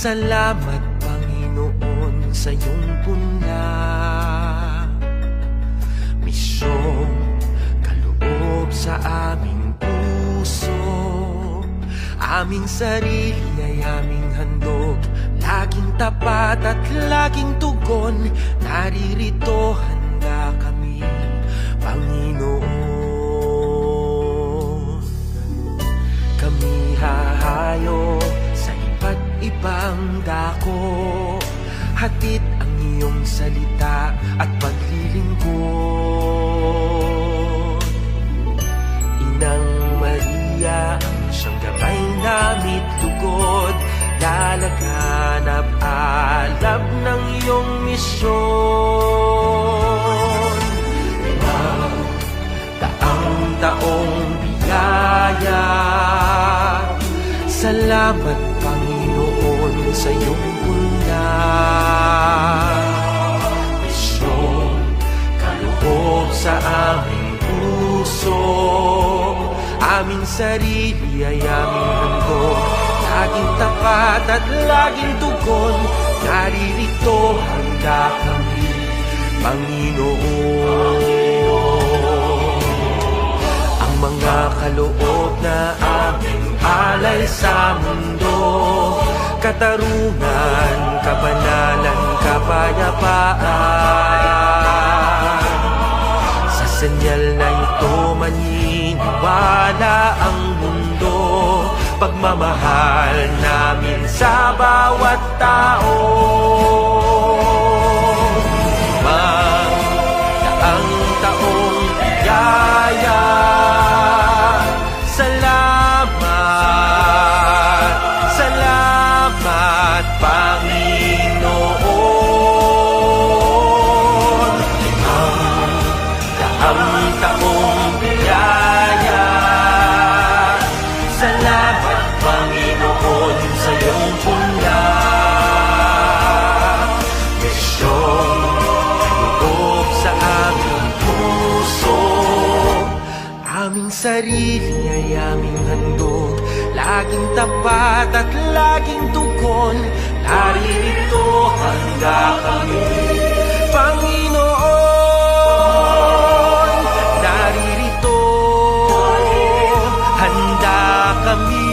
Salamat Panginoon sa iyong punla, misyong kaloob sa aming puso. Aming sarili ay aming handog, laging tapat at laging tugon. Naririto handa kami, Panginoon. Kami hahayo sa iba't ibang dako, hatid ang iyong salita at paglilingkod. Inang Maria, ang siyang gabay namit lugod, lalaganap alab ng iyong misyon. Taong biyaya, salamat Panginoon sa iyong punla, misyong kaloob sa aming puso. Aming sarili ay aming handog, laging tapat at laging tugon. Naririto handa kami, Panginoon. Ang mga kaloob na aming alay sa mundo, katarungan, kabanalan, kapayapaan. Sa senyal na ito maniniwala ang mundo, pagmamahal namin sa bawat tao. Magdaang taong biyaya, salamat, salamat Panginoon. Magdaang taong biyaya, salamat Panginoon sa iyong punla, misyong kaloob sa aming puso. Aming sarili ay aming handog, laging tapat at laging tugon. Naririto handa kami, Panginoon. Naririto handa kami,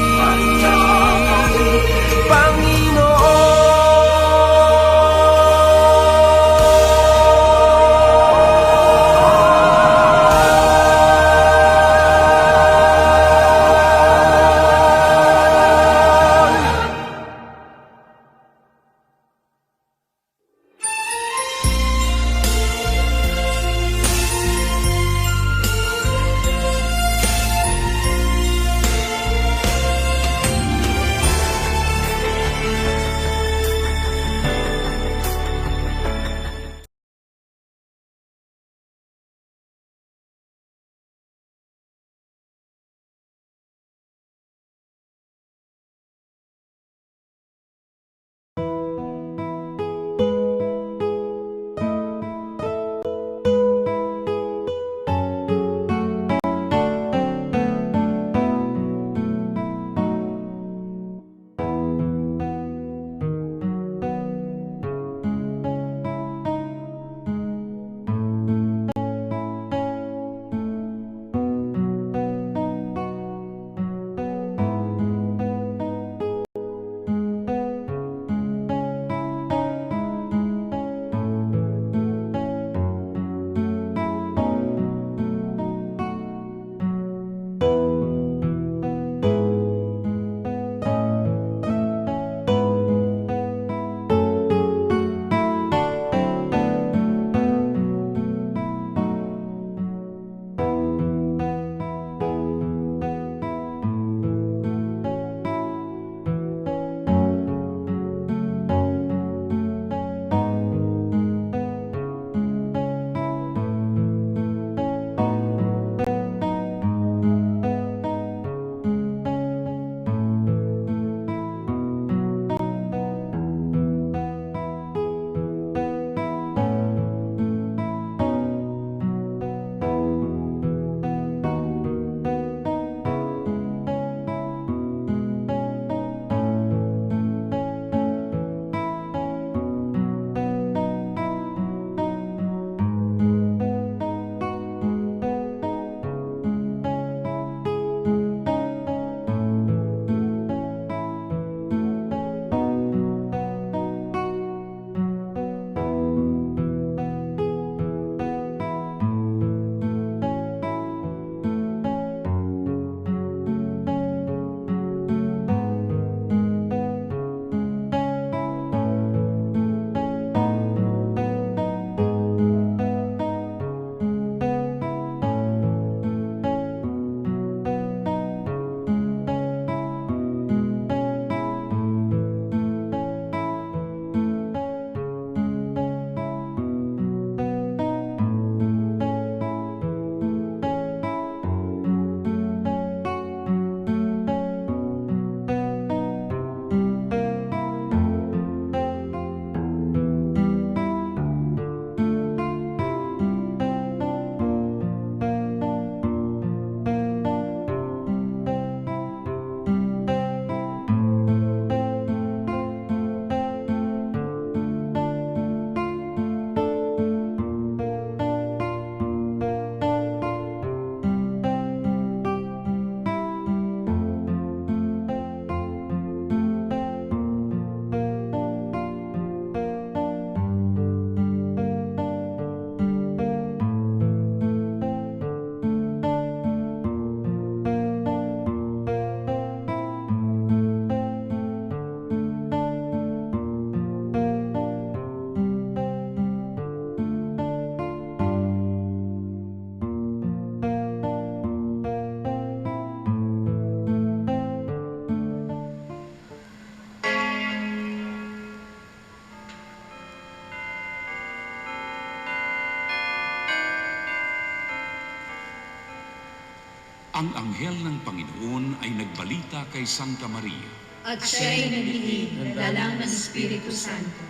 Ang anghel ng Panginoon ay nagbalita kay Santa Maria. At siya'y naglihim ng dalang ng Espiritu Santo.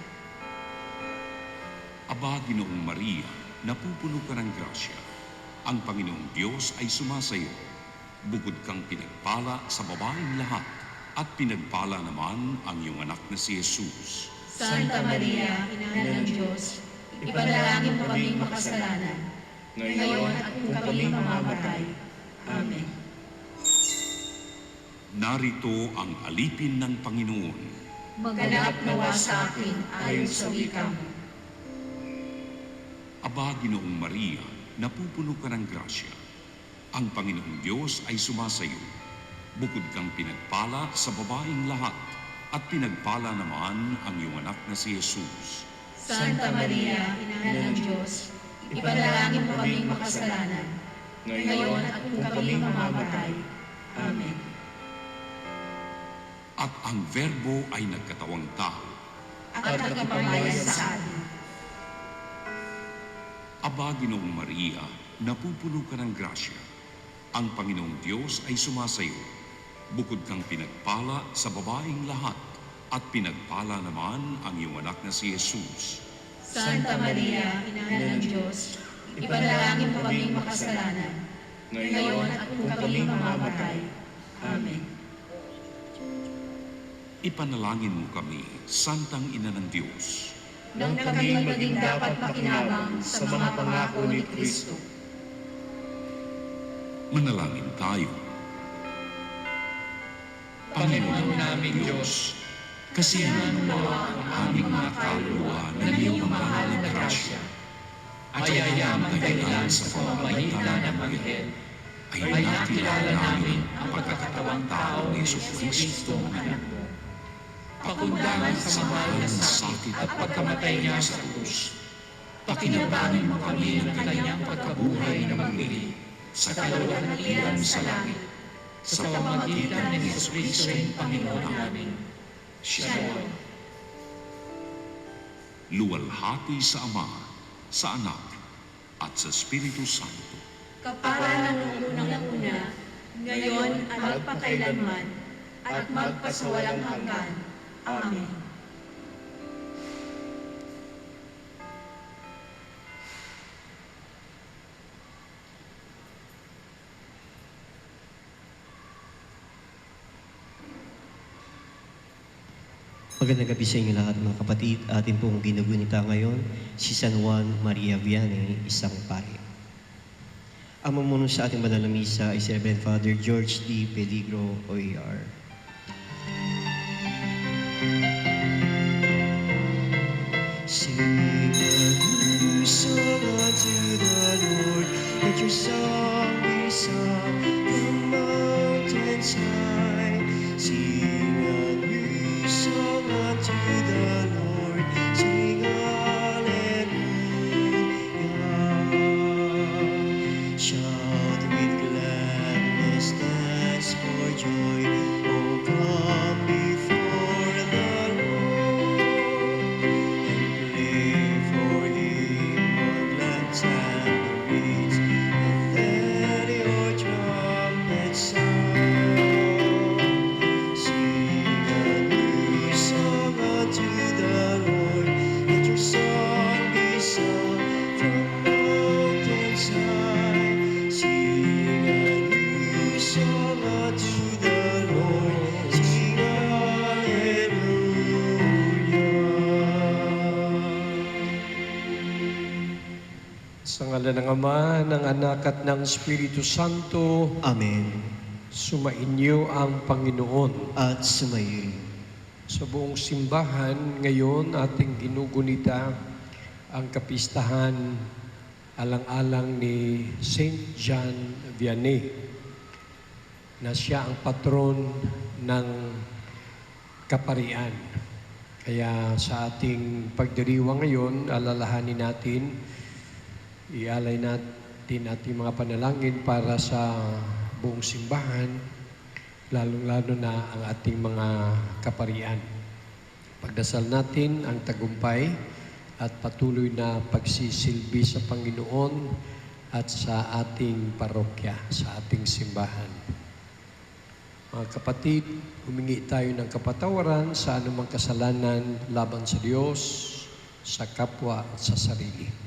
Aba, Ginoong Maria, napupuno ka ng grasya. Ang Panginoong Diyos ay sumasayo. Bukod kang pinagpala sa babaeng lahat, at pinagpala naman ang iyong anak na si Jesus. Santa Maria, Ina ng Diyos, ipanalangin mo kaming makasalanan, ngayon at kung kami mamamatay. Amen. Narito ang alipin ng Panginoon. Maganap nawa sa akin ayon sa wika mo. Aba, Ginoong Maria, napupuno ka ng grasya. Ang Panginoong Diyos ay sumasayo. Bukod kang pinagpala sa babaeng lahat, at pinagpala naman ang iyong anak na si Jesus. Santa Maria, Ina ng Diyos, ipanalangin mo kaming makasalanan, ngayon at kung kami mamamatay. Amen. At ang Verbo ay nagkatawang tao. At nagpamayan sa atin. Aba, Ginoong Maria, napupuno ka ng grasya. Ang Panginoong Diyos ay sumasayo. Bukod kang pinagpala sa babaeng lahat, at pinagpala naman ang iyong anak na si Jesus. Santa Maria, Ina ng Diyos, ipanalangin mo kaming makasalanan, ngayon at kung kami mamamatay. Amen. Ipanalangin mo kami, Santang Ina ng Diyos. Nang kami maging dapat makinabang sa mga pangako ni Kristo. Manalangin tayo. Panginoon namin Diyos, kasiyahan mo ang aming mga kaluluwa ng iyong mahal na grasya. Ayayang dahilan sa pamamagitan ng Anghel, ay nakilala namin ang pagkakatawang tao ni Jesucristo ng anak mo. Pakundangan sa mahal na sakit at pagkamatay niya sa krus. Pakinabangan mo kami ng kanyang pagkabuhay na magmili sa kaluwalhatian sa langit, sa pamamagitan ni Jesucristo ang Panginoon namin. Shalom. Luwalhati sa Ama, sa Anak, at sa Espiritu Santo. Kapara ng unang-una, ngayon at magpakailanman, at magpasawalang hanggan. Amen. Magandang gabi sa inyo lahat mga kapatid. Atin pong ginugunita ngayon si San Juan Maria Vianney, isang pari. Ang mamuno sa ating banal na misa ay si Reverend Father George D. Peligro, OER. Sing a new song unto the Lord, let your song be sung from mountains high. Sing a new song unto the Lord, sing hallelujah. Shout with gladness, dance for joy, oh come before the Lord, and play for him on lands and reeds, and let your trumpets sound. Sing a new song unto the Lord, let your song be sung from mountains high. Sing a new song unto the Lord, sing hallelujah. Sa ngalan ng Ama, ng Anak at ng Espiritu Santo, Amen. sumainyo ang Panginoon. At sumayin. Sa buong simbahan, ngayon ating ginugunita ang kapistahan alang-alang ni Saint John Vianney, na siya ang patron ng kaparian. Kaya sa ating pagdiriwang ngayon, alalahanin natin, ialay natin ating mga panalangin para sa buong simbahan, lalong-lalo na ang ating mga kaparian. Pagdasal natin ang tagumpay at patuloy na pagsisilbi sa Panginoon at sa ating parokya, sa ating simbahan. Mga kapatid, humingi tayo ng kapatawaran sa anumang kasalanan laban sa Diyos, sa kapwa at sa sarili.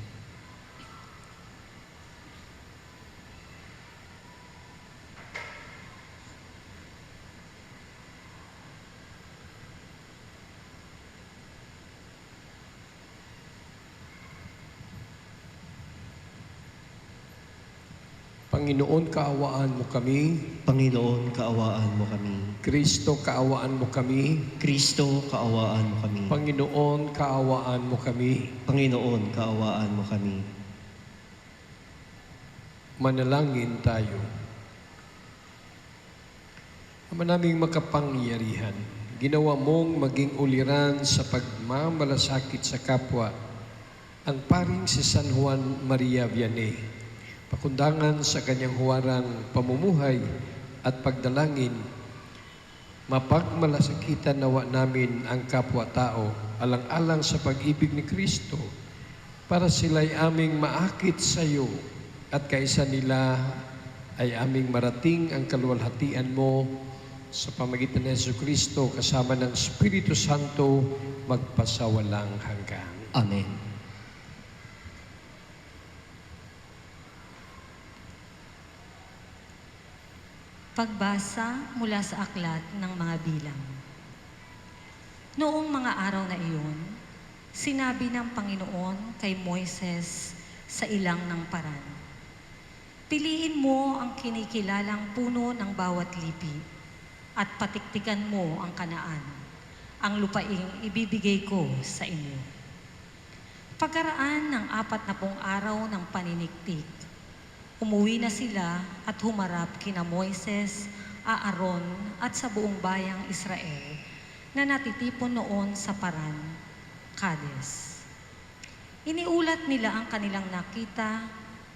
Panginoon, kaawaan mo kami. Panginoon, kaawaan mo kami. Kristo, kaawaan mo kami. Kristo, kaawaan mo kami. Panginoon, kaawaan mo kami. Panginoon, kaawaan mo kami. Manalangin tayo. Ama naming makapangyarihan, ginawa mong maging uliran sa pagmamalasakit sa kapwa ang paring si San Juan Maria Vianney. Pakundangan sa kanyang huwarang pamumuhay at pagdalangin, mapagmalasakitan nawa namin ang kapwa-tao alang-alang sa pag-ibig ni Kristo para sila'y aming maakit sa iyo at kaisa nila ay aming marating ang kaluwalhatian mo sa pamagitan ni Jesucristo kasama ng Espiritu Santo magpasawalang hanggan. Amen. Pagbasa mula sa aklat ng mga bilang. Noong mga araw na iyon, sinabi ng Panginoon kay Moises sa ilang ng paran, "Piliin mo ang kinikilalang puno ng bawat lipi at patiktikan mo ang Kanaan, ang lupaing ibibigay ko sa inyo." Pagkaraan ng 40 araw ng paniniktik, umuwi na sila at humarap kina Moises, Aaron at sa buong bayang Israel na natitipon noon sa Paran, Kades. Iniulat nila ang kanilang nakita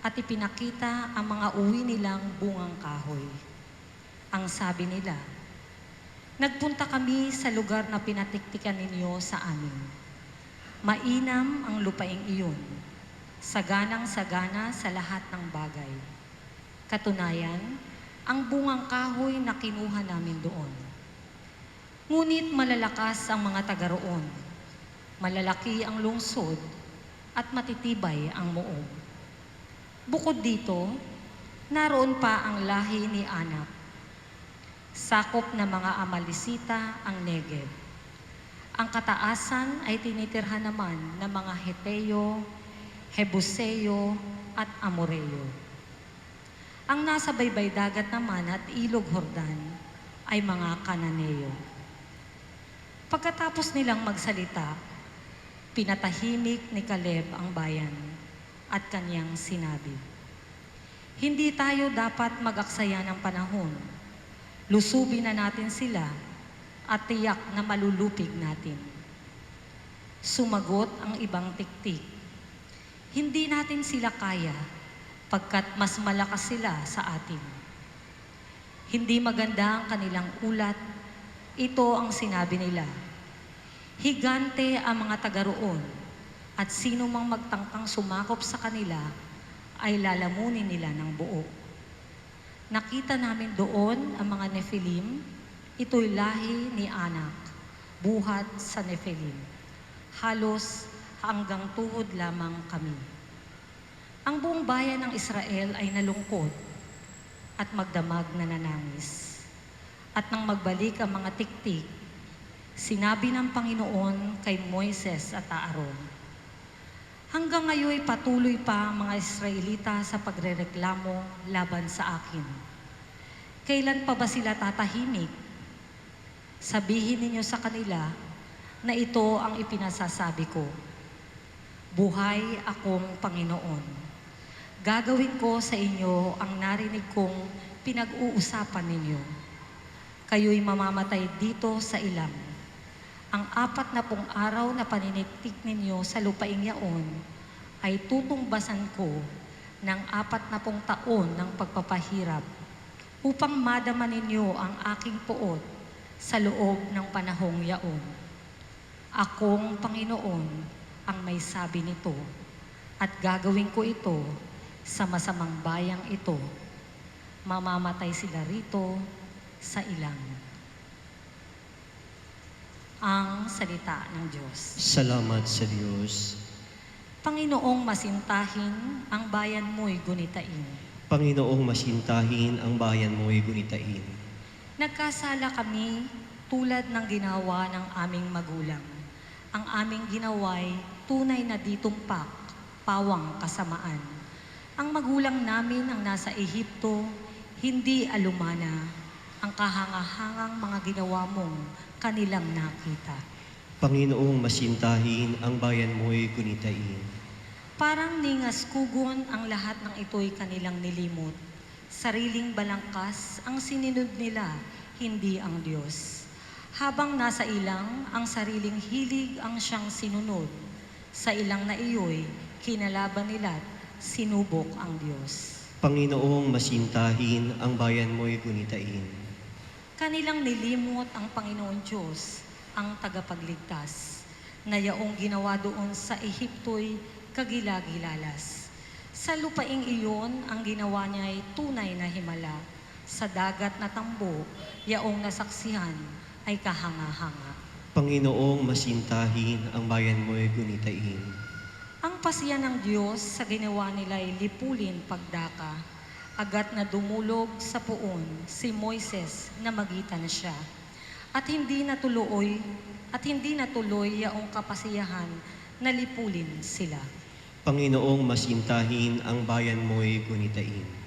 at ipinakita ang mga uwi nilang bungang kahoy. Ang sabi nila, "Nagpunta kami sa lugar na pinatiktikan ninyo sa amin. Mainam ang lupaing iyon. Saganang-sagana sa lahat ng bagay. Katunayan, ang bungang kahoy na kinuha namin doon. Ngunit malalakas ang mga taga roon. Malalaki ang lungsod at matitibay ang muog. Bukod dito, naroon pa ang lahi ni Anak. Sakop na mga Amalisita ang Negev. Ang kataasan ay tinitirhan naman ng mga Heteo, Hebuseo at Amoreo. Ang nasa baybay dagat naman at ilog Hordan ay mga Kananeo." Pagkatapos nilang magsalita, pinatahimik ni Caleb ang bayan at kanyang sinabi, "Hindi tayo dapat mag-aksaya ng panahon. Lusubin na natin sila at tiyak na malulupig natin." Sumagot ang ibang tiktik, "Hindi natin sila kaya pagkat mas malakas sila sa atin." Hindi maganda ang kanilang ulat. Ito ang sinabi nila, "Higante ang mga taga roon at sino mang magtangkang sumakop sa kanila ay lalamunin nila ng buo. Nakita namin doon ang mga Nephilim. Ito'y lahi ni Anak, buhat sa Nephilim. Halos hanggang tuhod lamang kami." Ang buong bayan ng Israel ay nalungkot at magdamag na nanangis. At nang magbalik ang mga tiktik, sinabi ng Panginoon kay Moises at Aaron, "Hanggang ngayon patuloy pa ang mga Israelita sa pagrereklamo laban sa akin. Kailan pa ba sila tatahimik? Sabihin ninyo sa kanila na ito ang ipinasasabi ko. Buhay akong Panginoon. Gagawin ko sa inyo ang narinig kong pinag-uusapan ninyo. Kayo'y mamamatay dito sa ilang. Ang 40 araw na paniniktik ninyo sa lupaing yaon ay tutungbasan ko ng 40 taon ng pagpapahirap upang madama ninyo ang aking puot sa loob ng panahong yaon. Akong Panginoon ang may sabi nito at gagawin ko ito sa masamang bayang ito. Mamamatay sila rito sa ilang. Ang salita ng Diyos. Salamat sa Diyos. Panginoong masintahin, ang bayan mo'y gunitain. Panginoong masintahin, ang bayan mo'y gunitain. Nagkasala kami tulad ng ginawa ng aming magulang. Ang aming ginawa'y tunay na ditumpak, pawang kasamaan. Ang magulang namin ang nasa Ehipto, hindi alumana. Ang kahangahangang mga ginawa mong kanilang nakita. Panginoong masintahin, ang bayan mo'y gunitain. Parang ningas kugon ang lahat ng ito'y kanilang nilimot. Sariling balangkas ang sininod nila, hindi ang Diyos. Habang nasa ilang, ang sariling hilig ang siyang sinunod. Sa ilang na iyo'y kinalaban nila't sinubok ang Diyos. Panginoong masintahin, ang bayan mo'y gunitain. Kanilang nilimot ang Panginoon Diyos, ang tagapagligtas, na yaong ginawa doon sa Ehipto'y kagilagilalas. Sa lupaing iyon, ang ginawa niya ay tunay na himala. Sa dagat na tambo, yaong nasaksihan ay kahanga-hanga. Panginoong masintahin, ang bayan mo'y gunitain. Ang pasya ng Diyos sa ginawa nila ay lipulin pagdaka. Agad na dumulog sa puon si Moises na magitan siya. At hindi natuloy yaong kapasiyahan na lipulin sila. Panginoong masintahin, ang bayan mo'y gunitain.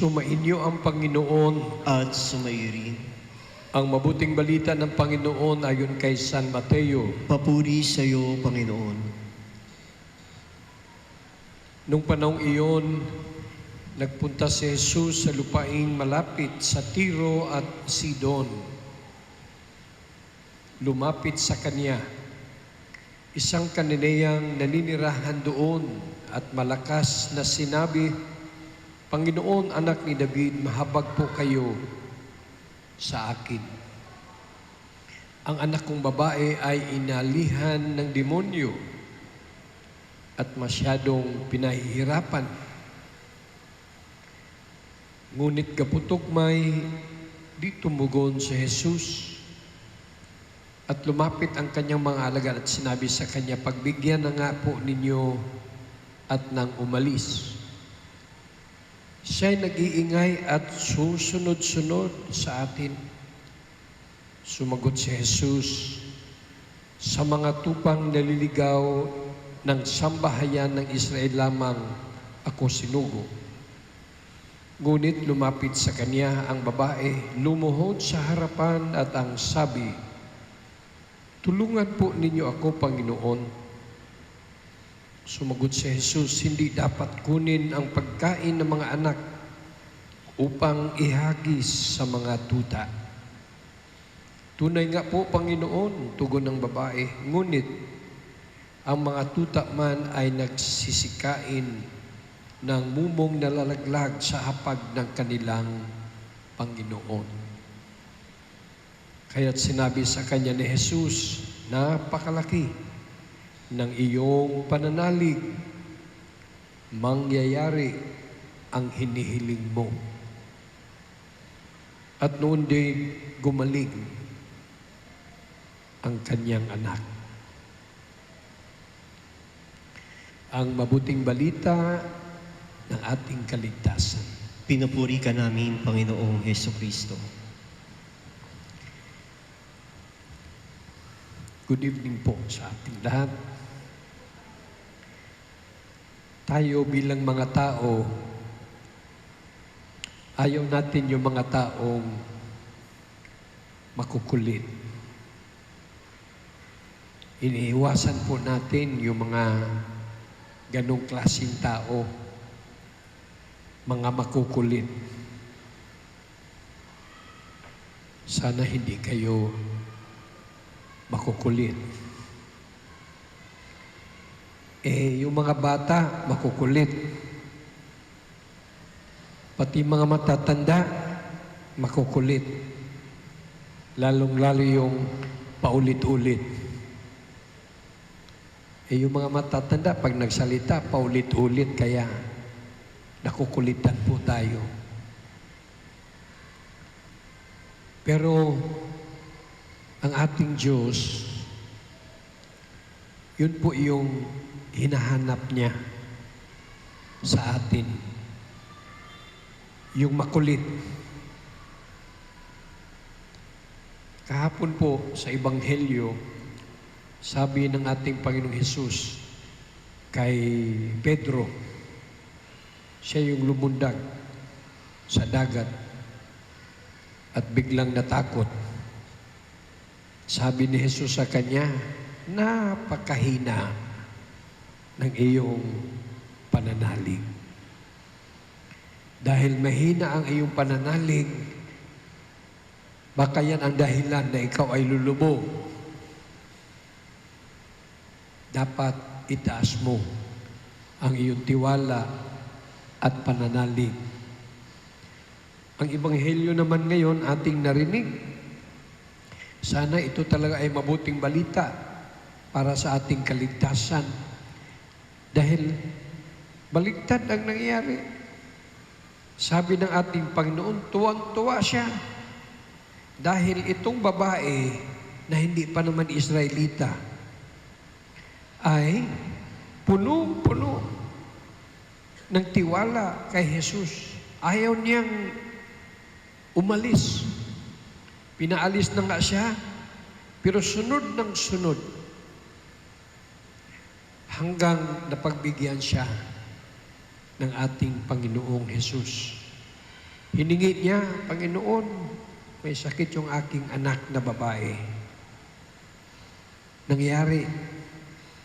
Sumainyo ang Panginoon. At sumairin. Ang mabuting balita ng Panginoon ayon kay San Mateo. Papuri sa iyo, Panginoon. Nung panahong iyon, nagpunta si Jesus sa lupaing malapit sa Tiro at Sidon. Lumapit sa kanya isang Kananeyang naninirahan doon at malakas na sinabi, Panginoon, anak ni David, mahabag po kayo sa akin. Ang anak kong babae ay inalihan ng demonyo at masyadong pinahihirapan. Ngunit kaputok may di tumugon si Jesus at lumapit ang kanyang mga alagad at sinabi sa kanya, pagbigyan na nga po ninyo at nang umalis. Siya'y nag-iingay at susunod-sunod sa atin. Sumagot si Jesus, sa mga tupang naliligaw ng sambahayan ng Israel lamang ako sinugo. Ngunit lumapit sa kanya ang babae, lumuhod sa harapan at ang sabi, tulungan po ninyo ako, Panginoon. Sumagot si Jesus, hindi dapat kunin ang pagkain ng mga anak upang ihagis sa mga tuta. Tunay nga po, Panginoon, tugon ng babae, ngunit ang mga tuta man ay nagsisikain ng mumong nalalaglag sa hapag ng kanilang Panginoon. Kaya't sinabi sa kanya ni Jesus, napakalaki ng iyong pananalig, mangyayari ang hinihiling mo. At noon din gumaling ang kanyang anak. Ang mabuting balita ng ating kaligtasan. Pinupuri ka namin, Panginoong Hesukristo. Good evening po sa ating lahat. Tayo bilang mga tao, ayaw natin yung mga taong makukulit. iniiwasan po natin yung mga ganong klaseng tao, mga makukulit. Sana hindi kayo makukulit. Yung mga bata, makukulit. Pati mga matatanda, makukulit. Lalong-lalo yung paulit-ulit. Yung mga matatanda, pag nagsalita, paulit-ulit, kaya nakukulitan po tayo. Pero ang ating Diyos, yun po yung hinahanap niya sa atin. Yung makulit. Kahapon po sa Ebanghelyo, sabi ng ating Panginoong Hesus kay Pedro, siya yung lumundag sa dagat at biglang natakot. Sabi ni Jesus sa kanya, napakahina ng iyong pananalig. Dahil mahina ang iyong pananalig, baka yan ang dahilan na ikaw ay lulubog. Dapat itaas mo ang iyong tiwala at pananalig. Ang Ebanghelyo naman ngayon ating narinig. Sana ito talaga ay mabuting balita para sa ating kaligtasan. Dahil baligtad ang nangyayari. Sabi ng ating Panginoon, tuwang-tuwa siya. Dahil itong babae na hindi pa naman Israelita ay punong-puno ng tiwala kay Jesus. Ayaw niyang umalis. Pinaalis na nga siya, pero sunod ng sunod hanggang napagbigyan siya ng ating Panginoong Jesus. Hiningi niya, Panginoon, may sakit yung aking anak na babae. Nangyari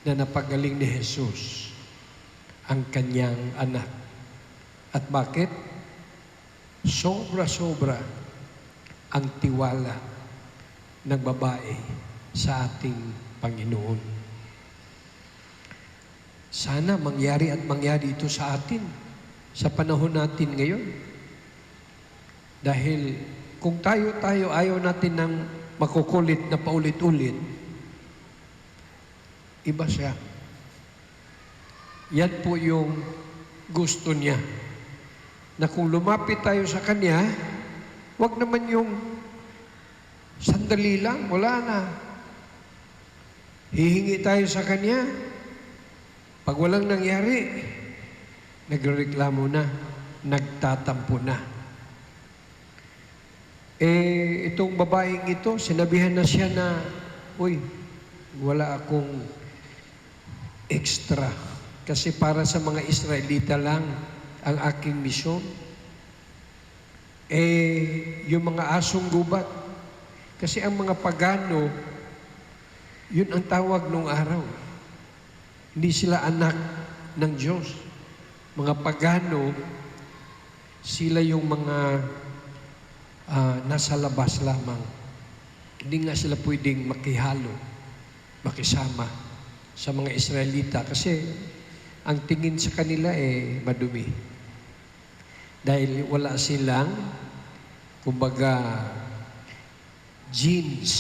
na napagaling ni Jesus ang kanyang anak. At bakit? Sobra-sobra ang tiwala ng babae sa ating Panginoon. Sana mangyari at mangyari ito sa atin sa panahon natin ngayon. Dahil kung tayo ayaw natin ng makukulit na paulit-ulit, iba siya. Yan po yung gusto niya. Na kung lumapit tayo sa Kanya, wag naman yung sandali lang, wala na. Hihingi tayo sa Kanya. Pag walang nangyari, nagreklamo na, nagtatampo na. Itong babaeng ito, sinabihan na siya na, uy, wala akong extra. Kasi para sa mga Israelita lang ang aking misyon. Yung mga asong gubat. Kasi ang mga pagano, yun ang tawag nung araw. Hindi sila anak ng Diyos. Mga pagano, sila yung mga nasa labas lamang. Hindi nga sila pwedeng makihalo, makisama sa mga Israelita kasi ang tingin sa kanila madumi. Dahil wala silang, kumbaga, genes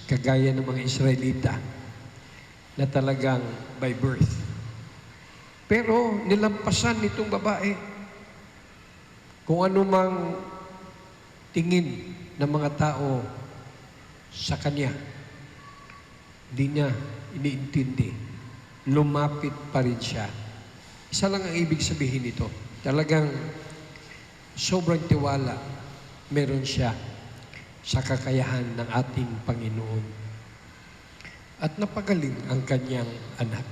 kagaya ng mga Israelita na talagang by birth. Pero nilampasan nitong babae kung ano mang tingin ng mga tao sa kanya. Hindi niya iniintindi. Lumapit pa rin siya. Isa lang ang ibig sabihin nito. Talagang sobrang tiwala meron siya sa kakayahan ng ating Panginoon. At napagaling ang kanyang anak.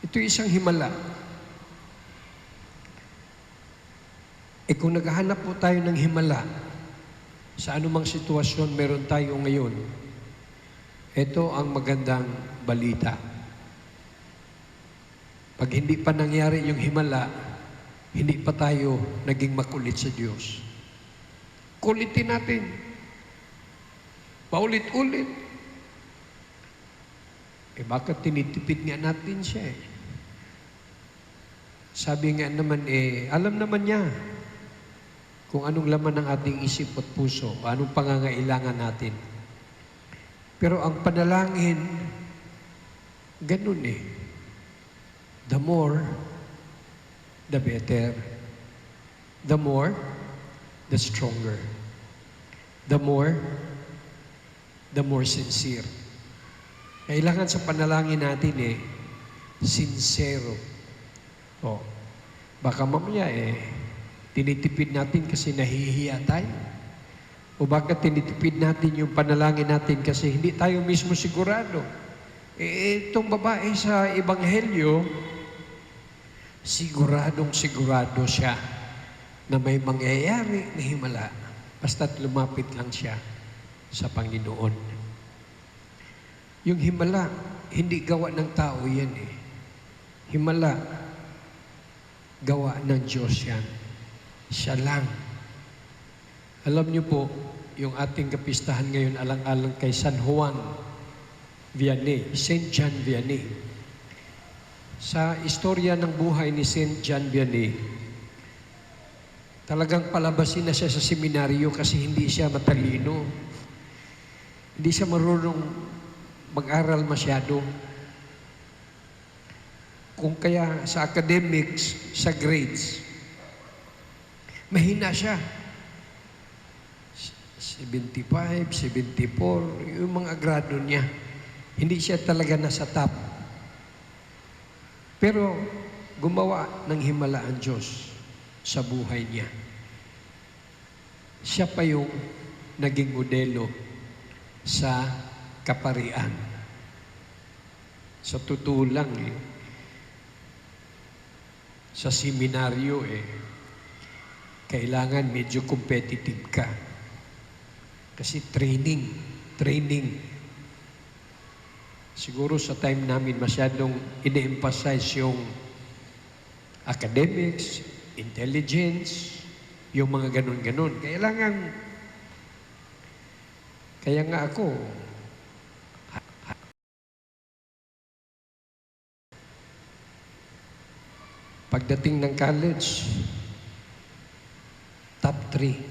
Ito isang himala. Kung naghahanap po tayo ng himala, sa anumang sitwasyon meron tayo ngayon, Ito ang magandang balita. Pag hindi pa nangyari yung himala, hindi pa tayo naging makulit sa Diyos. Kulitin natin. Paulit-ulit. Bakit tinitipid nga natin siya eh? Sabi nga naman alam naman niya kung anong laman ng ating isip at puso, anong pangangailangan natin. Pero ang panalangin, ganun eh. The more, the better. The more, the stronger. The more sincere. Kailangan sa panalangin natin sincero. Baka mamaya tinitipid natin kasi nahihiya tayo. O baka tinitipid natin yung panalangin natin kasi hindi tayo mismo sigurado. Itong babae sa Ebanghelyo, siguradong-sigurado siya na may mangyayari na himala basta't lumapit lang siya sa Panginoon. Yung himala, hindi gawa ng tao yan Himala, gawa ng Diyos yan. Siya lang. Alam niyo po, yung ating kapistahan ngayon alang-alang kay San Juan Vianney, Saint John Vianney. Sa istorya ng buhay ni Saint John Vianney, talagang palabasin na siya sa seminaryo kasi hindi siya matalino. Hindi siya marunong mag-aral masyado. Kung kaya sa academics, sa grades, mahina siya. 75, 74, yung mga grado niya. Hindi siya talaga nasa top. Pero gumawa ng himala ang Diyos sa buhay niya. Siya pa yung naging modelo sa kaparian. Sa totoo lang sa seminaryo kailangan medyo competitive ka. Kasi training. Siguro sa time namin masyadong ine-emphasize yung academics, intelligence, yung mga ganun-ganun. Kaya nga ako, pagdating ng college, top 3.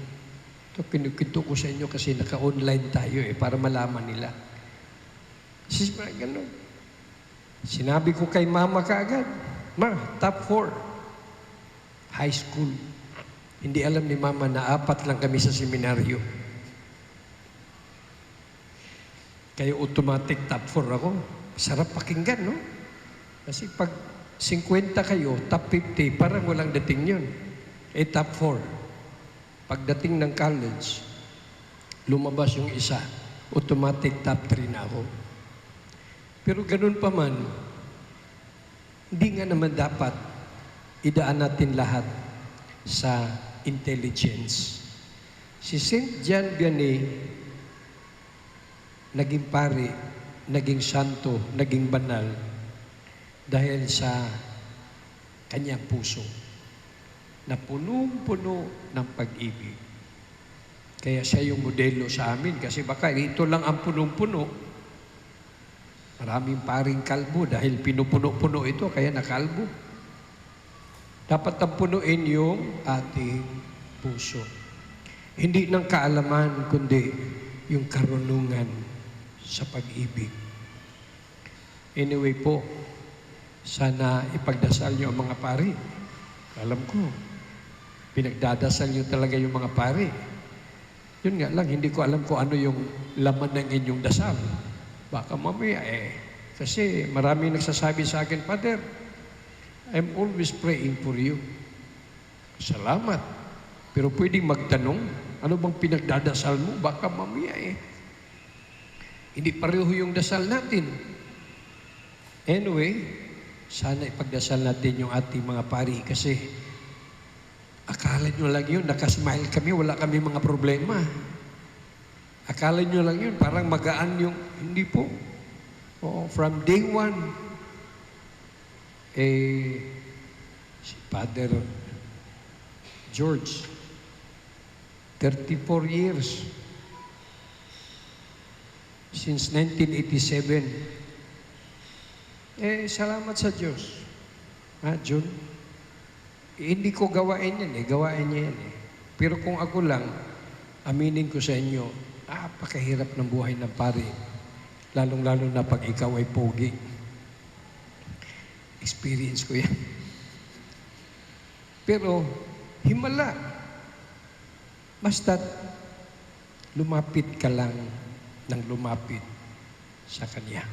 Ito, kinukwento ko sa inyo kasi naka-online tayo para malaman nila. Ganun. Sinabi ko kay mama kaagad, Ma, top 4. High school. Hindi alam ni mama na 4 lang kami sa seminaryo. Kaya automatic top 4 ako. Sarap pakinggan, no? Kasi pag 50 kayo, top 50, parang walang dating yun. Top 4. Pagdating ng college, lumabas yung isa, automatic top 3 na ako. Pero ganun pa man, hindi nga naman dapat idaan natin lahat sa intelligence. Si Saint John Vianney, naging pari, naging santo, naging banal dahil sa kanyang puso na punong-puno ng pag-ibig. Kaya siya yung modelo sa amin kasi baka ito lang ang punong-puno. Maraming paring kalbo dahil pinupuno-puno ito kaya nakalbo. Dapat ang punuin yung ating puso. Hindi ng kaalaman kundi yung karunungan sa pag-ibig. Anyway po, sana ipagdasal niyo ang mga pari. Alam ko, pinagdadasal niyo talaga yung mga pari. Yun nga lang, hindi ko alam kung ano yung laman ng inyong dasal. Baka mamaya kasi marami nagsasabi sa akin, Father, I'm always praying for you. Salamat. Pero pwedeng magtanong, ano bang pinagdadasal mo? Baka mamaya hindi pareho yung dasal natin. Anyway, sana ipagdasal natin yung ating mga pari kasi akala nyo lang yun, nakasmile kami, wala kami mga problema. Akala nyo lang yun, parang magaan yung, hindi po. Oo, from day one, si Father George, 34 years, since 1987. Salamat sa Diyos. John, hindi ko gawain yan gawain niya yan Pero kung ako lang, aminin ko sa inyo, napakahirap ng buhay ng pari. Lalong-lalo na pag ikaw ay pogi. Experience ko yan. Pero, himala. Basta't lumapit ka lang ng lumapit sa Kanya.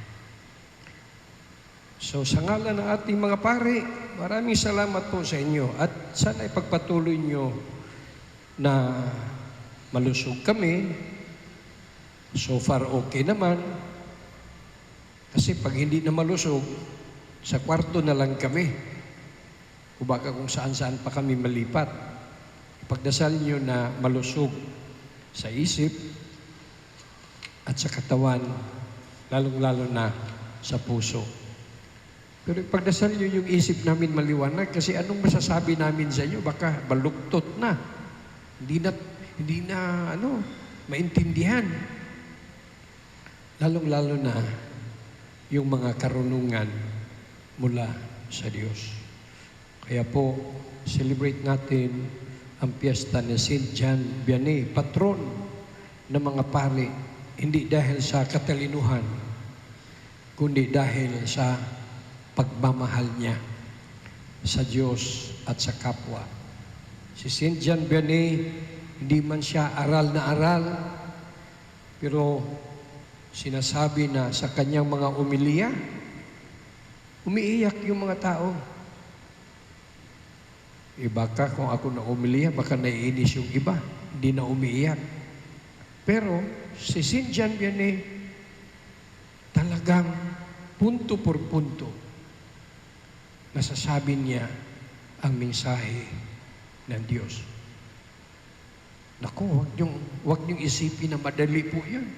So, sa ngalan ng ating mga pare, maraming salamat po sa inyo. At sana ipagpatuloy nyo na malusog kami. So far, okay naman. Kasi pag hindi na malusog, sa kwarto na lang kami. O baka kung saan-saan pa kami malipat. Ipagdasal nyo na malusog sa isip at sa katawan, lalong-lalo na sa puso. Pero ipagdasal nyo yung isip namin maliwanag kasi anong masasabi namin sa inyo? Baka baluktot na. Hindi na maintindihan. Lalong-lalo na yung mga karunungan mula sa Diyos. Kaya po, celebrate natin ang piyesta ni St. John Vianney, patron ng mga pari, hindi dahil sa katalinuhan, kundi dahil sa pagmamahal niya sa Diyos at sa kapwa. Si St. John Vianney, hindi man siya aral na aral, pero sinasabi na sa kanyang mga umilya, umiiyak yung mga tao. Baka kung ako na umilya, baka naiinis yung iba, hindi na umiiyak. Pero si St. John Vianney, talagang punto por punto, nasasabi niya ang mensahe ng Diyos. Naku, huwag niyong isipin na madali po yun.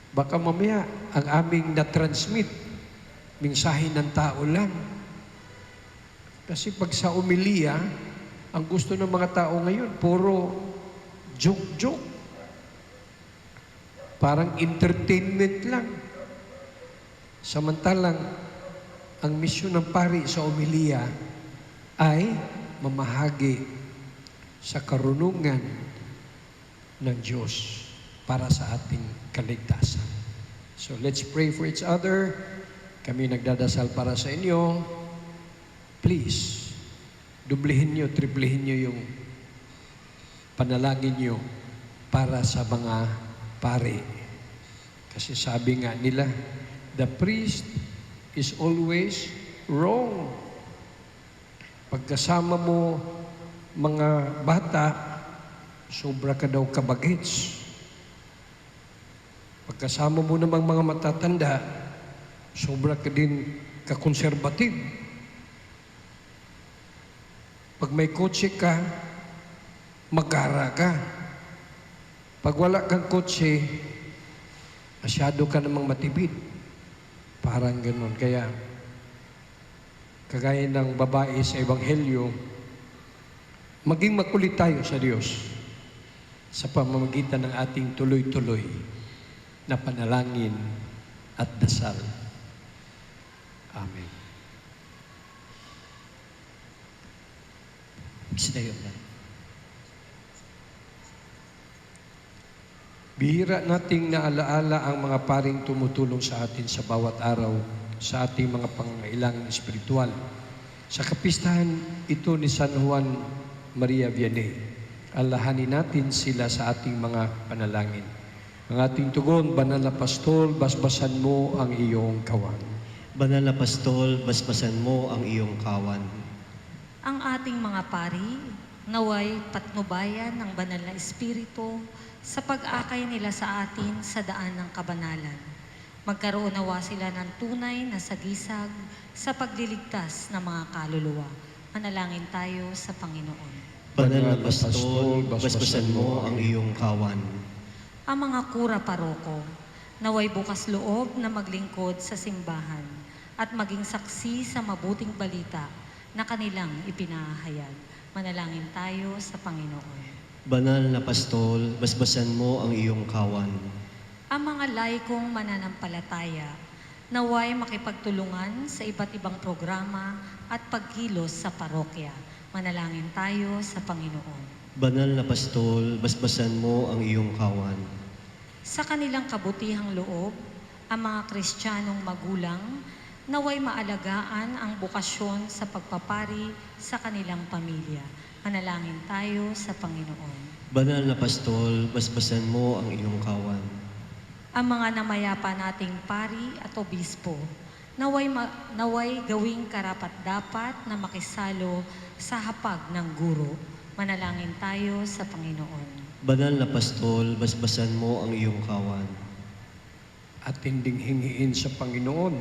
Baka mamaya ang aming na-transmit, mensahe ng tao lang. Kasi pag sa umiliya, ang gusto ng mga tao ngayon, puro joke-joke. Parang entertainment lang. Samantalang, ang misyon ng pari sa umiliya ay mamahagi sa karunungan ng Diyos para sa ating kaligtasan. So let's pray for each other. Kami nagdadasal para sa inyo. Please, dublihin nyo, triplihin nyo yung panalangin nyo para sa mga pari. Kasi sabi nga nila, the priest is always wrong. Pagkasama mo mga bata, sobra ka daw kabagets. Pagkasama mo namang mga matatanda, sobra ka din kakonserbative. Pag may kotse ka, magkara ka. Pag wala kang kotse, masyado ka namang matibid. Parang ganun. Kaya, kagaya ng babae sa Ebanghelyo, maging makulit tayo sa Diyos sa pamamagitan ng ating tuloy-tuloy na panalangin at dasal. Amen. Sitayo na. Bihira nating naalaala ang mga paring tumutulong sa atin sa bawat araw sa ating mga pangailangan espiritual. Sa kapistahan ito ni San Juan Maria Vianney, alahanin natin sila sa ating mga panalangin. Ang ating tugon, Banal na Pastol, basbasan mo ang iyong kawan. Banal na Pastol, basbasan mo ang iyong kawan. Ang ating mga pari, naway patnubayan ng banal na Espiritu sa pag-akay nila sa atin sa daan ng kabanalan. Magkaroon nawa sila ng tunay na sagisag sa pagliligtas ng mga kaluluwa. Manalangin tayo sa Panginoon. Banal na Pastol, basbasan mo ang iyong kawan. ang mga kura paroko, naway bukas loob na maglingkod sa simbahan at maging saksi sa mabuting balita na kanilang ipinahayag. Manalangin tayo sa Panginoon. Banal na pastol, basbasan mo ang iyong kawan. Ang mga laikong mananampalataya naway makipagtulungan sa iba't ibang programa at pagkilos sa parokya. Manalangin tayo sa Panginoon. Banal na pastol, basbasan mo ang iyong kawan. Sa kanilang kabutihang loob, ang mga Kristiyanong magulang naway maalagaan ang bukasyon sa pagpapari sa kanilang pamilya. Manalangin tayo sa Panginoon. Banal na pastol, basbasan mo ang iyong kawan. Ang mga namayapa nating pari at obispo, naway gawing karapat-dapat na makisalo sa hapag ng guro. Manalangin tayo sa Panginoon. Banal na pastol, basbasan mo ang iyong kawan. At tinding hingiin sa Panginoon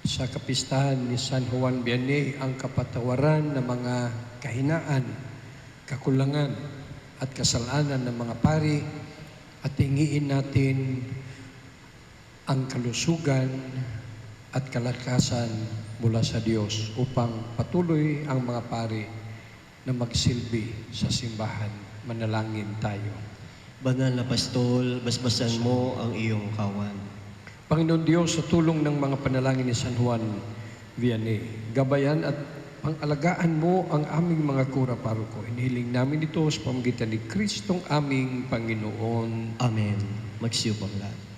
sa kapistahan ni San Juan Vianney ang kapatawaran ng mga kahinaan, kakulangan at kasalanan ng mga pari at hingiin natin ang kalusugan at kalakasan mula sa Diyos upang patuloy ang mga pari na magsilbi sa simbahan. Manalangin tayo. Banal na pastol, basbasan mo ang iyong kawan. Panginoon Diyos, sa tulong ng mga panalangin ni San Juan Vianney, gabayan at pang-alagaan mo ang aming mga kura paroko. Inihiling namin ito sa pamamagitan ni Kristong aming Panginoon. Amen. Magsiyupang lahat.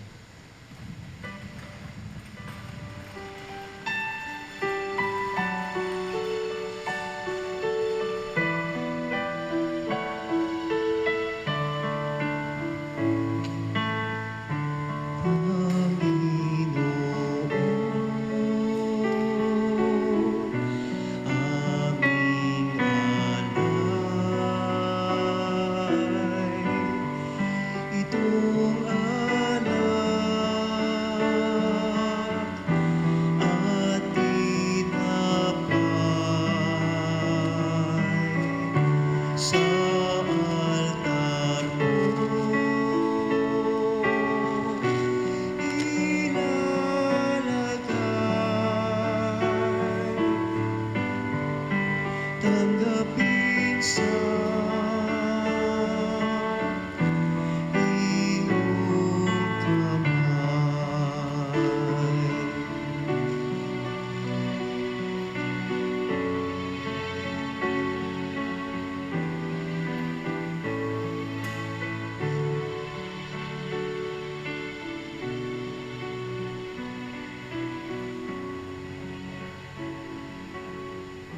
Tanggapin sa iyong kamay.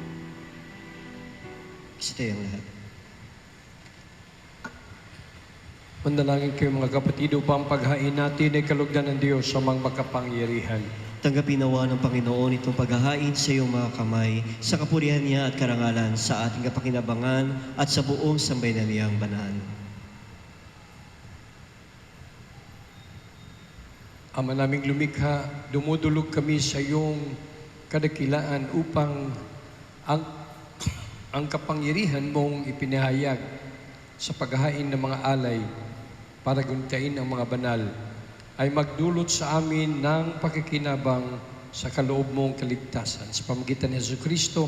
Isitayang lahat. Manalangin kayo mga kapatid upang paghain natin ay kalugdan ng Diyos sa mga makapangyarihan. Tanggapin nawa ng Panginoon itong paghahain sa iyong mga kamay, sa kapurihan niya at karangalan, sa ating kapakinabangan at sa buong sambayanan niyang banal. Ama naming lumikha, dumudulog kami sa iyong kadakilaan upang ang kapangyarihan mong ipinahayag sa paghahain ng mga alay para guntain ang mga banal ay magdulot sa amin ng pakikinabang sa kaloob mong kaligtasan. Sa pamagitan ni Jesucristo,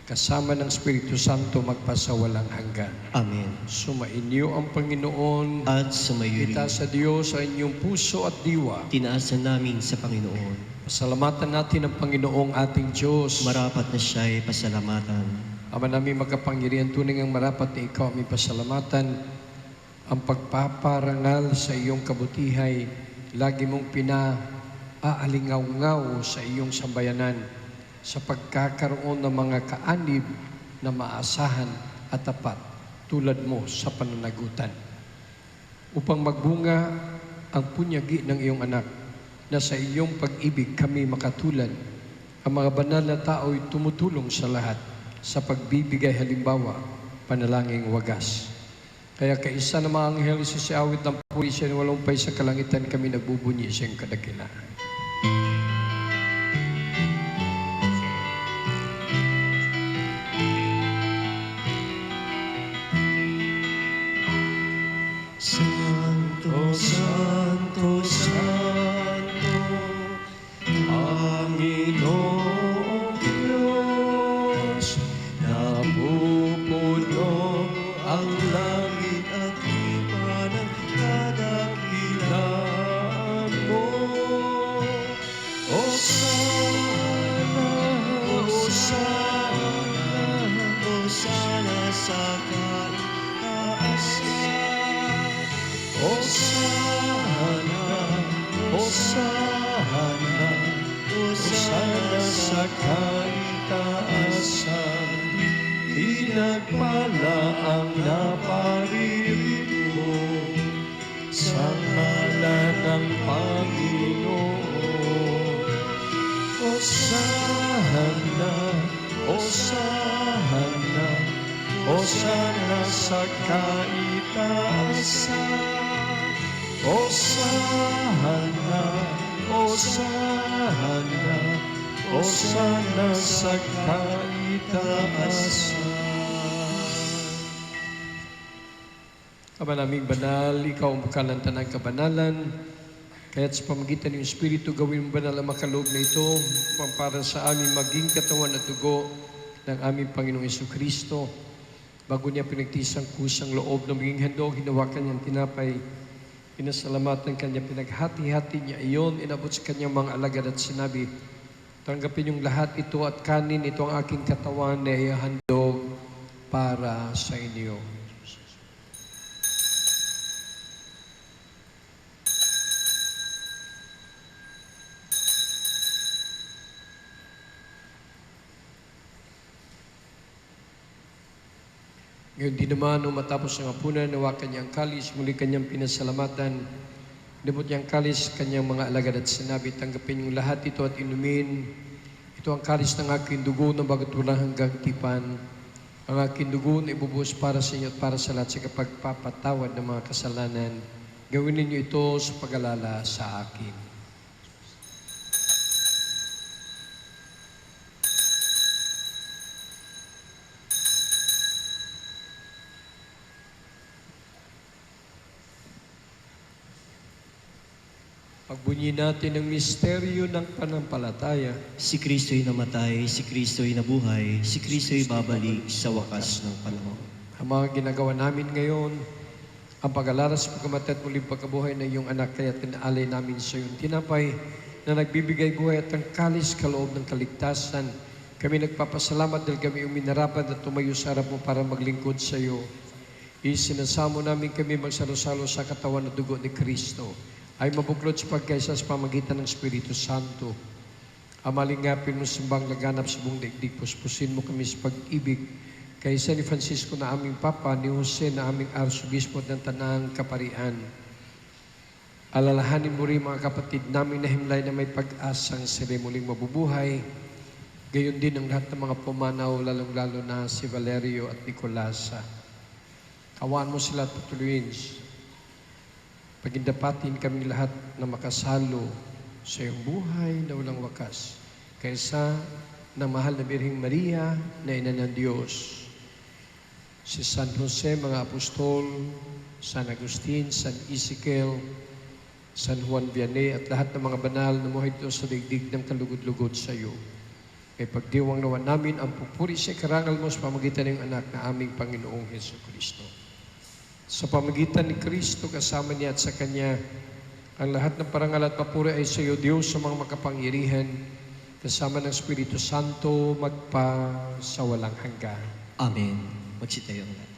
kasama ng Espiritu Santo magpasawalang hanggan. Amen. Sumainyo ang Panginoon At sumayo kita rin, sa Diyos sa inyong puso at diwa. tinaasan namin sa Panginoon. Pasalamatan natin ang Panginoong ating Diyos. Marapat na siya'y pasalamatan. Ama namin magkapangyarihan, tunay ang marapat na ikaw aming pasalamatan. Ang pagpaparangal sa iyong kabutihay, lagi mong pinaalingaw-ngaw sa iyong sambayanan sa pagkakaroon ng mga kaanib na maasahan at tapat tulad mo sa pananagutan. Upang magbunga ang punyagi ng iyong anak na sa iyong pag-ibig kami makatulad, ang mga banal na tao'y tumutulong sa lahat sa pagbibigay halimbawa, panalangin wagas. Kaya kaisa ng mga anghel sa awit ng pulisya na walumpay sa kalangitan kami nagbubunyi sa iyong kadakilaan. Santo kaitaasan. Pinagpala ang naparirinig mo sa ngalan ng Panginoon. Hosana, Hosana, Hosana sa kaitaasan. Hosana, Hosana, Hosana sa kaitaasan. Ama naming banal, ikaw ang bukal ng tanang kabanalan. Kaya't sa pamagitan ng Espiritu, gawin mo banal ang makaloob na ito para sa aming maging katawan at dugo ng aming Panginoong Jesucristo. Bago niya pinagtisang kusang loob na maging handog, hinawakan niyang tinapay, pinasalamatan kanya, pinaghati-hati niya iyon, inabot sa kanyang mga alagad at sinabi, tanggapin yung lahat ito at kanin, ito ang aking katawan na ihahandog para sa inyo. Ngayon din naman, nung matapos ang hapunan, nawakan niya ang kalis, muli kanyang pinasalamatan. Inabot niya ang kalis, kanyang mga alagad at sinabi, tanggapin yung lahat ito at inumin. Ito ang kalis ng aking dugo na bagat walang hanggang tipan. Ang aking dugo na ibubuhos para sa inyo at para sa lahat sa kapagpapatawad ng mga kasalanan. Gawin ninyo ito sa pag-alala sa akin. Pagbunyi natin ang misteryo ng panampalataya. Si Kristo'y namatay, si Kristo'y nabuhay, si Kristo'y babalik sa wakas ng panahon. Ang mga ginagawa namin ngayon, ang pag-alaras, pagkamatay at muling pagkabuhay ng iyong anak, kaya tinaalay namin sa iyong tinapay na nagbibigay buhay at ang kalis kaloob ng kaligtasan. Kami nagpapasalamat dahil kami uminarapan at tumayo sa harap mo para maglingkod sa iyo. Isinasamo namin kami magsalo-salo sa katawan at dugo ni Kristo ay mabuklod sa pagkaisa sa pamagitan ng Espiritu Santo. Amalingapin mo simbang laganap sa buong daigdig, puspusin mo kami sa pag-ibig kaysa ni Francisco na aming Papa, ni Jose na aming Arsobispo ng Tanang Kaparian. Alalahanin mo rin mga kapatid namin na himlay na may pag-asang sila muling mabubuhay. Gayon din ang lahat ng mga pumanaw, lalong-lalo na si Valerio at Nicolasa. Kawaan mo sila at patuloyin. Pagindapatin kami lahat na makasalo sa iyong buhay na walang wakas. Kaysa ng mahal na Birheng Maria na Ina ng Diyos. Si San Jose, mga apostol, San Agustin, San Ezekiel, San Juan Vianney, at lahat ng mga banal na muhay dito sa daigdig ng kalugod-lugod sa iyo. Kay pagdiwang nawa namin ang pupuri sa karangal mo sa pamagitan ng anak na aming Panginoong Jesucristo. Sa pamagitan ni Kristo, kasama niya at sa Kanya, ang lahat ng parangal at papuri ay sa iyo, Diyos, sa mga makapangyarihan, kasama ng Espiritu Santo, magpa sa walang hanggan. Amen. Magsitayo ang lahat.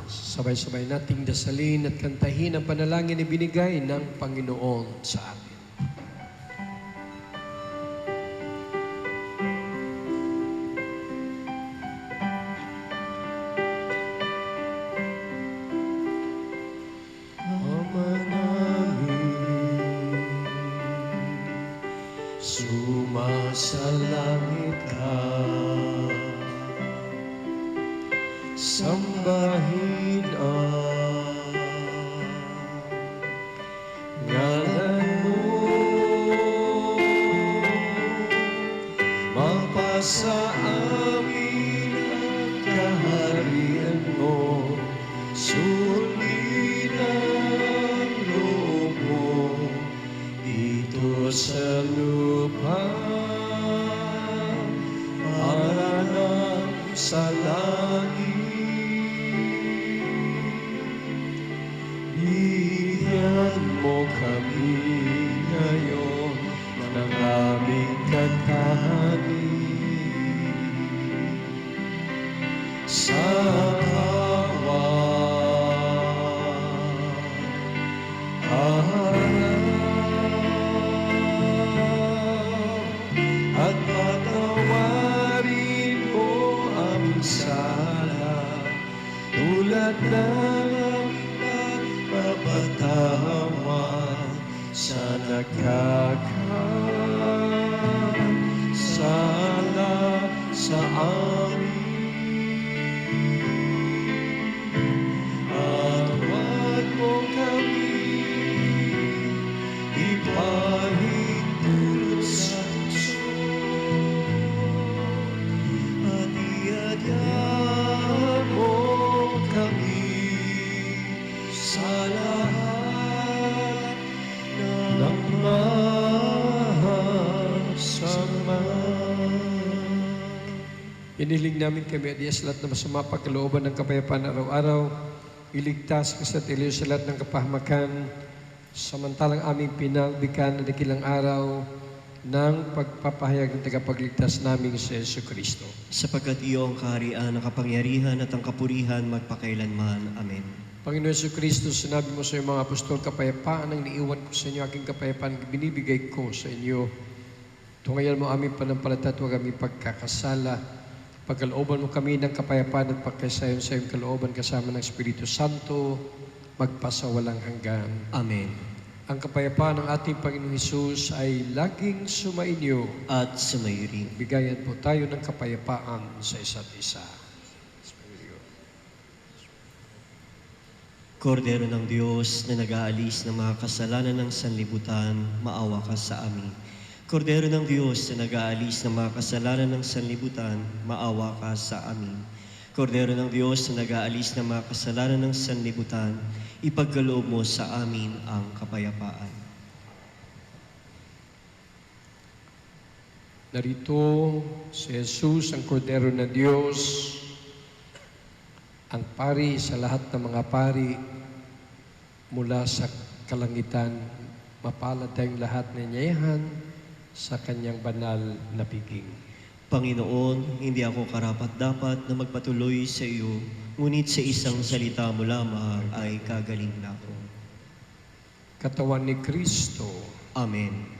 Sabay-sabay nating dasalin at kantahin ang panalangin na binigay ng Panginoon sa atin. Sumasalangit ka, sambahin ang ngalan mo, mapasa amin ang kaharian mo, sundin ang loob mo, dito sa lupa. Sa langit, bigyan mo kami ngayon ng aming kakanin. Sa araw-araw at nagkakasala sa amin. At huwag mo kami ipahintulot sa tukso, at iadya mo kami sa lahat ng masama. Iniling namin kami at sa lahat ng masama pagkalooban ng kapayapaan araw-araw, iligtas ka sa tiliyo sa lahat ng kapahamakan, samantalang aming pinagbikan na dakilang araw ng pagpapahayag ng tagapagligtas naming si Yesu Kristo. Sapagkat iyo ang kaharian, ang kapangyarihan at ang kapurihan magpakailanman. Amen. Panginoon Yesu Kristo, sinabi mo sa iyong mga apostol, kapayapaan ang iniiwan ko sa inyo, aking kapayapaan binibigay ko sa inyo. Tungayan mo aming panampalataya at huwag aming pagkakasala. Pagkalooban mo kami ng kapayapaan at pagkasayon sa iyong kalooban kasama ng Espiritu Santo, magpasawalang hanggan. Amen. Ang kapayapaan ng ating Panginoong Hesus ay laging sumainyo. At sumayo rin. Bigayan po tayo ng kapayapaan sa isa't isa. Kordero ng Diyos na nag-aalis ng mga kasalanan ng sanlibutan, maawa ka sa amin. Kordero ng Diyos na nag-aalis ng mga kasalanan ng sanlibutan, maawa ka sa amin. Kordero ng Diyos na nag-aalis ng mga kasalanan ng sanlibutan, ipagkaloob mo sa amin ang kapayapaan. Narito si Jesus, ang Kordero ng Diyos, ang pari sa lahat ng mga pari mula sa kalangitan. Mapalad tayong lahat ng niyahan sa kanyang banal na piging. Panginoon, hindi ako karapat-dapat na magpatuloy sa iyo, ngunit sa isang salita mo lamang ay kagaling na ako. Katawan ni Kristo. Amen.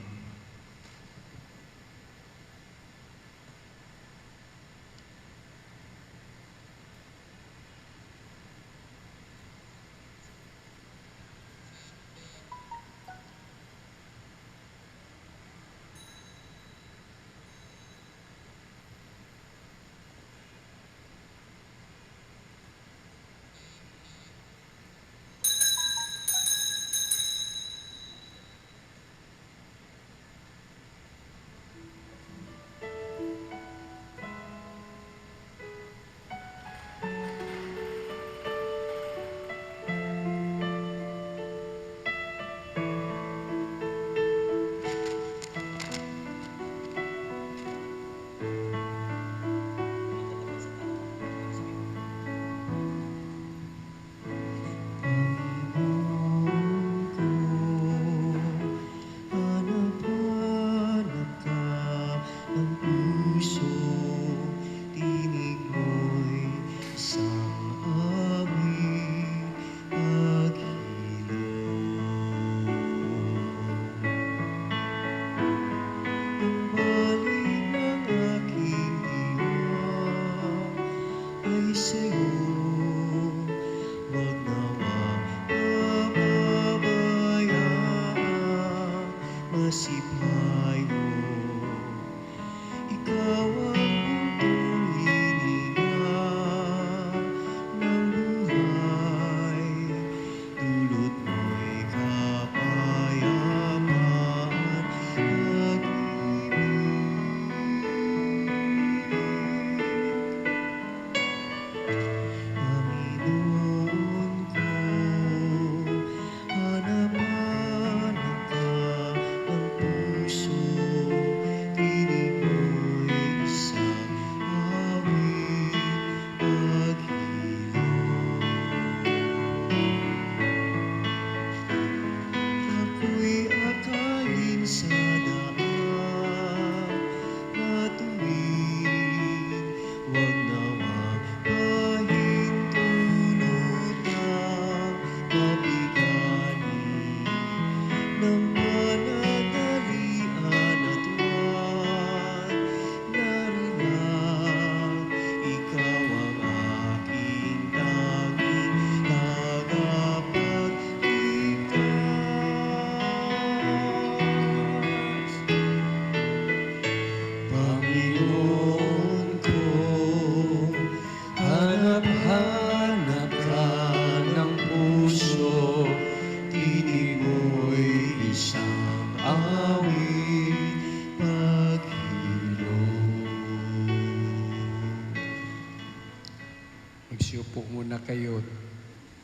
muna kayo.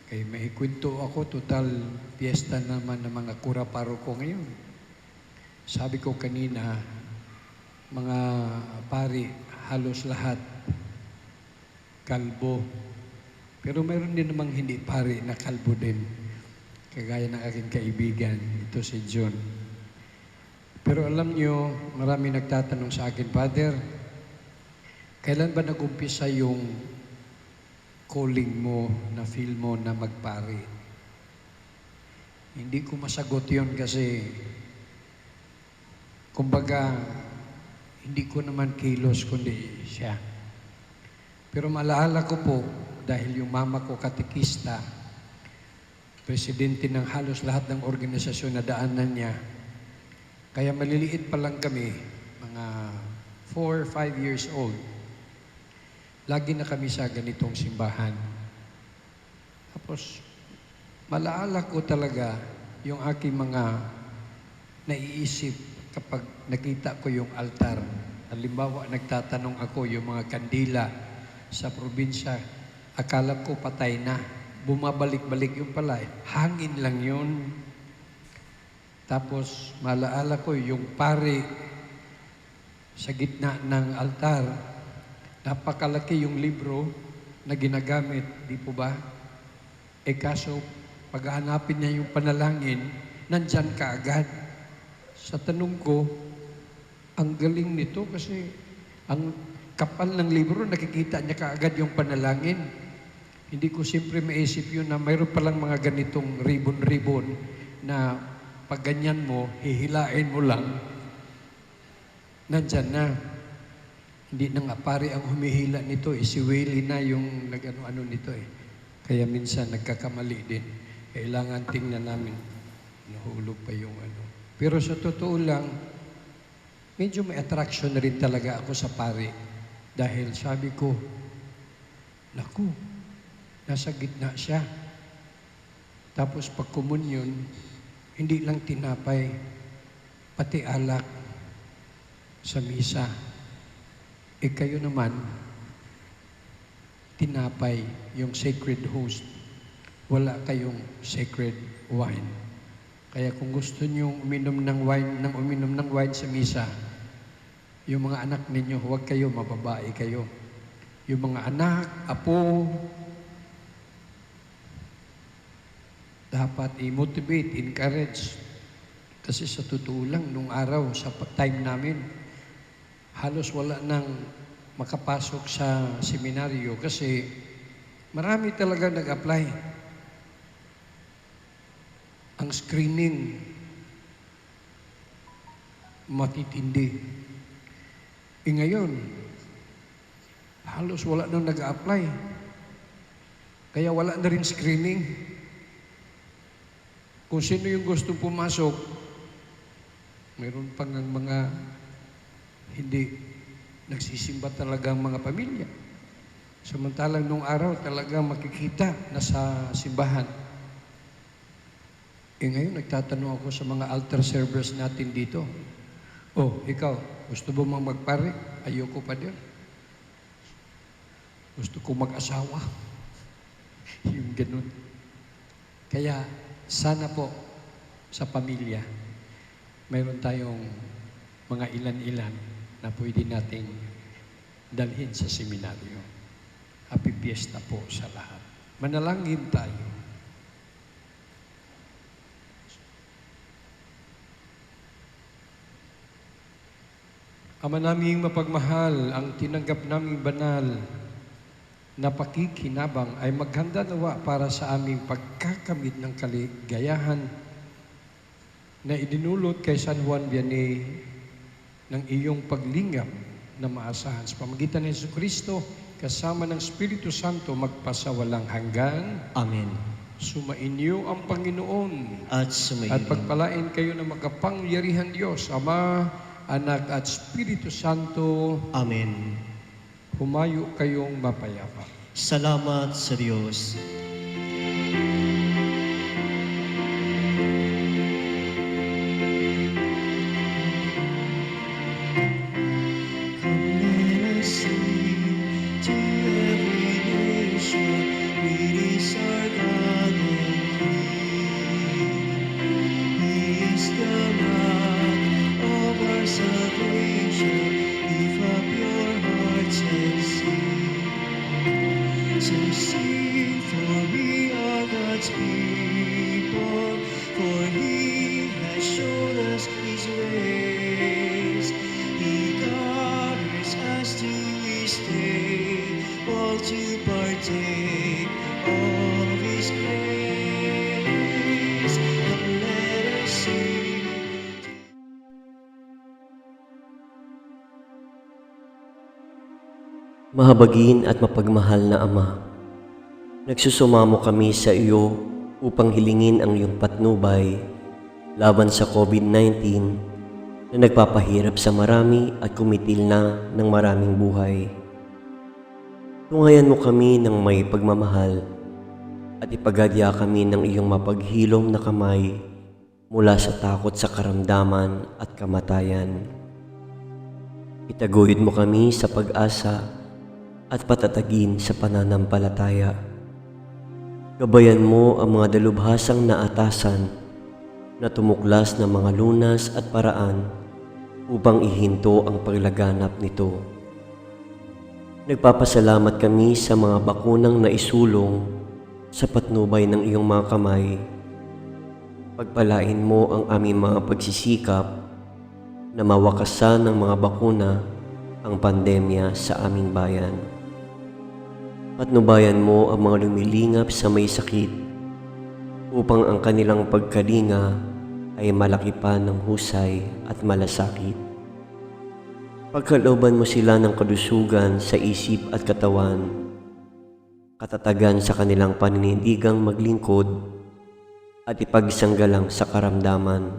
Kay may kwento ako, total piyesta naman ng mga kura paroko ngayon. Sabi ko kanina, mga pari, halos lahat, kalbo. Pero mayroon din namang hindi pari na kalbo din. Kagaya ng aking kaibigan, ito si John. Pero alam nyo, marami nagtatanong sa akin, Father, kailan ba nag-umpisa yung calling mo, na feel mo na magpari? Hindi ko masagot yon kasi, kumbaga, hindi ko naman kilos kundi siya. Pero malaala ko po, dahil yung mama ko katekista, presidente ng halos lahat ng organisasyon na daanan niya, kaya maliliit pa lang kami, mga 4 or 5 years old, lagi na kami sa ganitong simbahan. Tapos, malaala ko talaga yung aking mga naiisip kapag nakita ko yung altar. Halimbawa, nagtatanong ako yung mga kandila sa probinsya, akala ko patay na. Bumabalik-balik yung pala. Hangin lang yun. Tapos, malaala ko yung pari sa gitna ng altar. Napakalaki yung libro na ginagamit, di po ba? Kaso, paghahanapin niya yung panalangin, nandyan ka agad. Sa tanong ko, ang galing nito kasi ang kapal ng libro, nakikita niya kaagad yung panalangin. Hindi ko siyempre maisip yun na mayroon palang mga ganitong ribbon-ribbon na pag ganyan mo, hihilain mo lang, nandyan na. Hindi na nga pare ang humihila nito si Willie na yung nag-ano-ano nito Kaya minsan nagkakamali din. Kailangan tingnan namin. Nahulog pa yung ano. Pero sa totoo lang, medyo may attraction na rin talaga ako sa pare. Dahil sabi ko, naku, nasa gitna siya. Tapos pag komunyon, hindi lang tinapay, pati alak sa misa. Kayo naman, tinapay yung sacred host. Wala kayong sacred wine. Kaya kung gusto nyo uminom ng wine sa misa, yung mga anak ninyo, huwag kayo, mababae kayo. Yung mga anak, apo, dapat i-motivate, encourage. Kasi sa totoo lang, nung araw, sa time namin, halos wala nang makapasok sa seminaryo kasi marami talaga nag-apply. Ang screening, matitindi. Ngayon, halos wala nang nag-apply. Kaya wala na rin screening. Kung sino yung gustong pumasok, mayroon pang mga hindi nagsisimba talaga ang mga pamilya. Samantalang nung araw talaga makikita na sa simbahan. Ngayon nagtatanong ako sa mga altar servers natin dito. Oh, ikaw, gusto mo magpare? Ayoko pa din. Gusto ko mag-asawa. Yung ganun. Kaya, sana po sa pamilya, mayroon tayong mga ilan-ilan na pwede nating dalhin sa seminaryo. Happy Fiesta po sa lahat. Manalangin tayo. Ama naming mapagmahal, ang tinanggap naming banal na pakikinabang ay maghanda nawa para sa aming pagkakamit ng kaligayahan na idinulot kay San Juan Vianney ng iyong paglingap na maasahan. Sa pamagitan ng Jesucristo, kasama ng Espiritu Santo, magpasawalang hanggan. Amen. Sumainyo ang Panginoon At sumayin. at pagpalain kayo ng makapangyarihan Diyos, Ama, Anak at Espiritu Santo. Amen. Humayo kayong mapayapa. Salamat sa Diyos. Come let us sing to every nation. We Mahabagin at mapagmahal na Ama, nagsusumamo kami sa iyo upang hilingin ang iyong patnubay laban sa COVID-19 na nagpapahirap sa marami at kumitil na ng maraming buhay. Tungayan mo kami ng may pagmamahal at ipagadya kami ng iyong mapaghilom na kamay mula sa takot sa karamdaman at kamatayan. Itaguyod mo kami sa pag-asa at patatagin sa pananampalataya. Gabayan mo ang mga dalubhasang naatasan na tumuklas ng mga lunas at paraan upang ihinto ang paglaganap nito. Nagpapasalamat kami sa mga bakunang naisulong sa patnubay ng iyong mga kamay. Pagpalain mo ang aming mga pagsisikap na mawakasan ng mga bakuna ang pandemya sa aming bayan. Patnubayan mo ang mga lumilingap sa may sakit upang ang kanilang pagkalinga ay malaki pa ng husay at malasakit. Pagkalooban mo sila ng kalusugan sa isip at katawan, katatagan sa kanilang paninindigang maglingkod at ipagsanggalang sa karamdaman.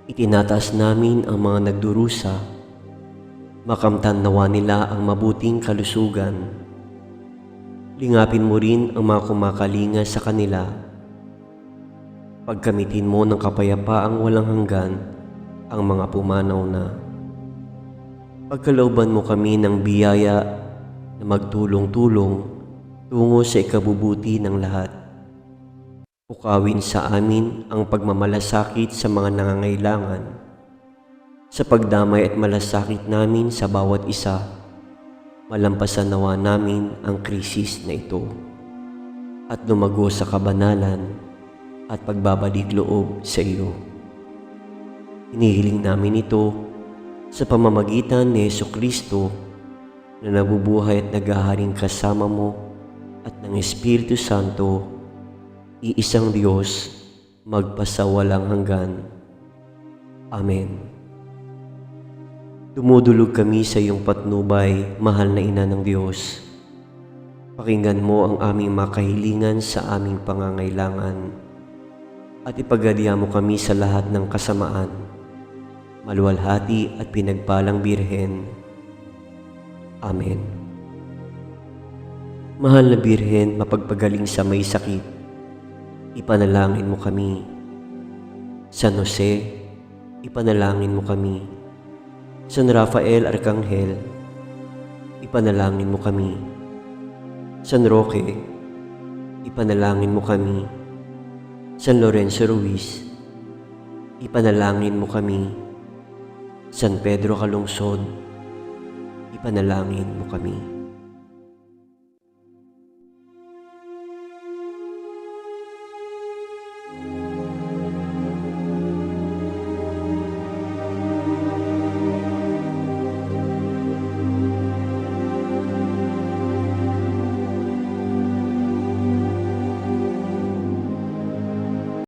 Itinataas namin ang mga nagdurusa, makamtan nawa nila ang mabuting kalusugan. Lingapin mo rin ang mga kumakalinga sa kanila. Pagkamitin mo ng kapayapaang walang hanggan ang mga pumanaw na. Pagkalooban mo kami ng biyaya na magtulong-tulong tungo sa ikabubuti ng lahat. Pukawin sa amin ang pagmamalasakit sa mga nangangailangan. Sa pagdamay at malasakit namin sa bawat isa, malampasan nawa namin ang krisis na ito at lumago sa kabanalan at pagbabalik loob sa iyo. Hinihiling namin ito sa pamamagitan ni Jesucristo na nabubuhay at naghaharing kasama mo at ng Espiritu Santo, iisang Diyos, magpasawalang hanggan. Amen. Dumudulog kami sa iyong patnubay, mahal na Ina ng Diyos. Pakinggan mo ang aming makahilingan sa aming pangangailangan at ipagadya mo kami sa lahat ng kasamaan. Maluwalhati at pinagpalang Birhen. Amen. Mahal na Birhen, mapagpagaling sa may sakit, ipanalangin mo kami. San Jose, ipanalangin mo kami. San Rafael Arcangel, ipanalangin mo kami. San Roque, ipanalangin mo kami. San Lorenzo Ruiz, ipanalangin mo kami. San Pedro Calungsod, ipanalangin mo kami.